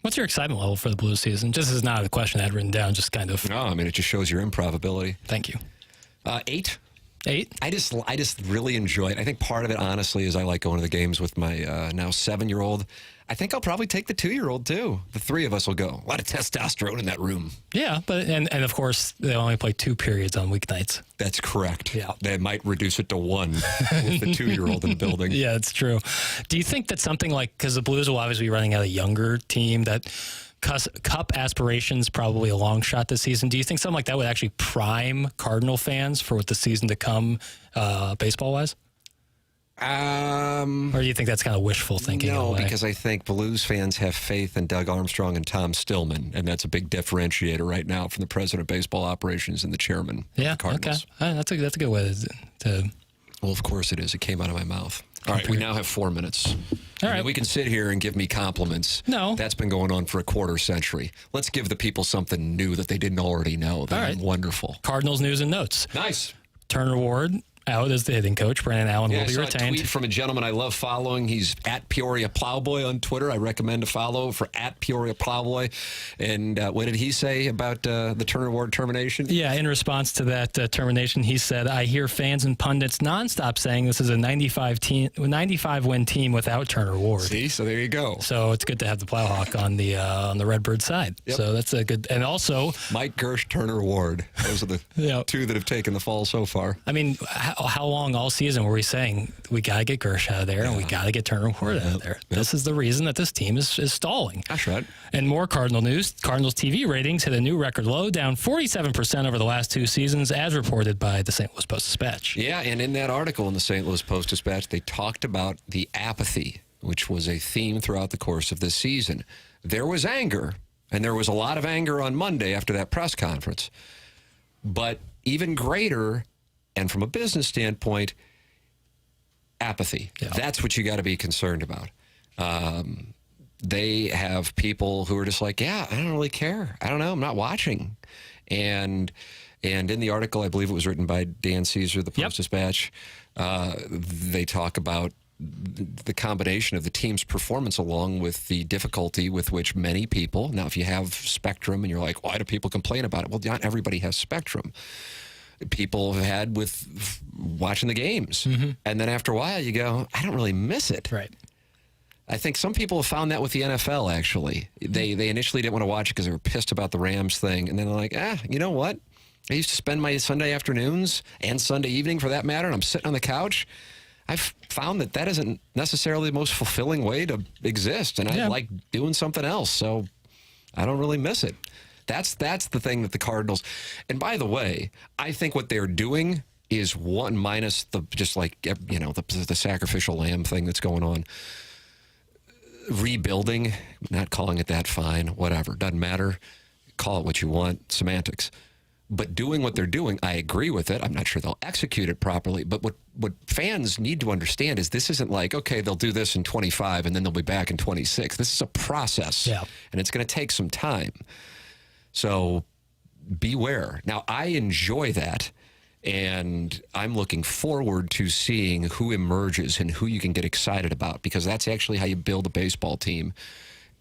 What's your excitement level for the Blues season? Just as not a question I had written down, just kind of. No, I mean, it just shows your improv ability. Thank you. 8. 8? I just really enjoy it. I think part of it, honestly, is I like going to the games with my now 7-year-old. I think I'll probably take the 2-year-old, too. The 3 of us will go. A lot of testosterone in that room. Yeah, but and of course, they only play 2 periods on weeknights. That's correct. Yeah. They might reduce it to 1 with the 2-year-old in the building. Yeah, it's true. Do you think that something like, because the Blues will obviously be running out a younger team, that Cup aspirations probably a long shot this season. Do you think something like that would actually prime Cardinal fans for what the season to come, baseball-wise? Or do you think that's kind of wishful thinking? No, because I think Blues fans have faith in Doug Armstrong and Tom Stillman, and that's a big differentiator right now from the president of baseball operations and the chairman of the Cardinals. Okay. That's a good way to... Well, of course it is. It came out of my mouth. All right, we now have 4 minutes. All right. We can sit here and give me compliments. No. That's been going on for a quarter century. Let's give the people something new that they didn't already know. That's wonderful. Cardinals news and notes. Nice. Turner Ward out as the hitting coach. Brandon Allen will be I retained. saw a tweet from a gentleman I love following. He's at Peoria Plowboy on Twitter. I recommend to follow for at Peoria Plowboy. And what did he say about the Turner Ward termination? Yeah, in response to that termination, he said, "I hear fans and pundits nonstop saying this is a 95-win team without Turner Ward." See, so there you go. So it's good to have the Plowhawk on the Redbird side. Yep. So that's a good. And also, Mike Gersh, Turner Ward. Those are the two that have taken the fall so far. I mean, how long all season were we saying we got to get Gersh out of there and we got to get Turner Ward out of there? This is the reason that this team is stalling. That's right. And more Cardinal news. Cardinals TV ratings hit a new record low, down 47% over the last 2 seasons, as reported by the St. Louis Post-Dispatch. Yeah, and in that article in the St. Louis Post-Dispatch, they talked about the apathy, which was a theme throughout the course of this season. There was anger, and there was a lot of anger on Monday after that press conference. But even greater, and from a business standpoint, apathy. Yeah. That's what you got to be concerned about. They have people who are just like, yeah, I don't really care. I don't know. I'm not watching. And in the article, I believe it was written by Dan Caesar, the Post-Dispatch, they talk about the combination of the team's performance along with the difficulty with which many people, now if you have spectrum and you're like, why do people complain about it? Well, not everybody has spectrum. People have had with watching the games. Mm-hmm. And then after a while you go, I don't really miss it. Right. I think some people have found that with the NFL, actually. They initially didn't want to watch it because they were pissed about the Rams thing. And then they're like, you know what? I used to spend my Sunday afternoons and Sunday evening, for that matter, and I'm sitting on the couch. I've found that isn't necessarily the most fulfilling way to exist. And I like doing something else. So I don't really miss it. That's the thing that the Cardinals, and by the way, I think what they're doing is one minus the the sacrificial lamb thing that's going on. Rebuilding, not calling it that, fine, whatever, doesn't matter. Call it what you want, semantics. But doing what they're doing, I agree with it. I'm not sure they'll execute it properly. But what fans need to understand is this isn't like, okay, they'll do this in 25 and then they'll be back in 26. This is a process, and it's going to take some time. So beware. Now, I enjoy that, and I'm looking forward to seeing who emerges and who you can get excited about, because that's actually how you build a baseball team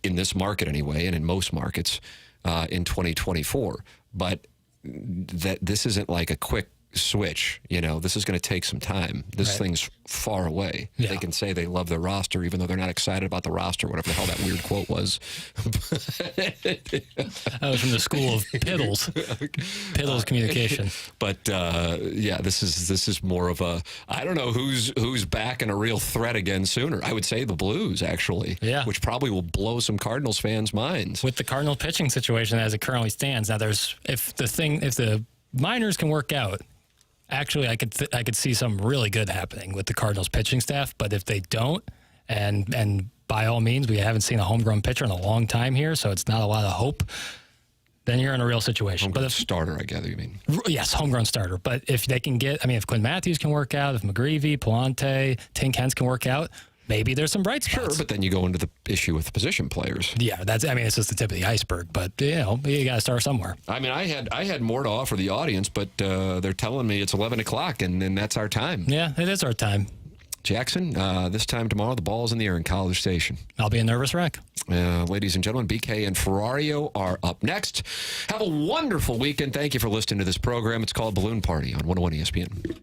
in this market anyway, and in most markets in 2024. But this isn't like a quick switch. This is going to take some time. This thing's far away. Yeah. They can say they love their roster even though they're not excited about the roster, whatever the hell that weird quote was. That was from the school of Piddles communication. But this is more of a, I don't know who's back and a real threat again sooner. I would say the Blues, actually, which probably will blow some Cardinals fans' minds. With the Cardinals pitching situation as it currently stands, now if the minors can work out, actually, I could see something really good happening with the Cardinals pitching staff. But if they don't, and by all means, we haven't seen a homegrown pitcher in a long time here, so it's not a lot of hope, then you're in a real situation. Homegrown starter, I gather you mean. Yes, homegrown starter. But if they can if Quinn Matthews can work out, if McGreevy, Palante, Tink Hens can work out, maybe there's some bright Sure, spots. but then you go into the issue with the position players. Yeah, it's just the tip of the iceberg. But you got to start somewhere. I mean, I had more to offer the audience, but they're telling me it's 11 o'clock, and then that's our time. Yeah, it is our time. Jackson, this time tomorrow, the ball's in the air in College Station. I'll be a nervous wreck. Ladies and gentlemen, BK and Ferrario are up next. Have a wonderful weekend. Thank you for listening to this program. It's called Balloon Party on 101 ESPN.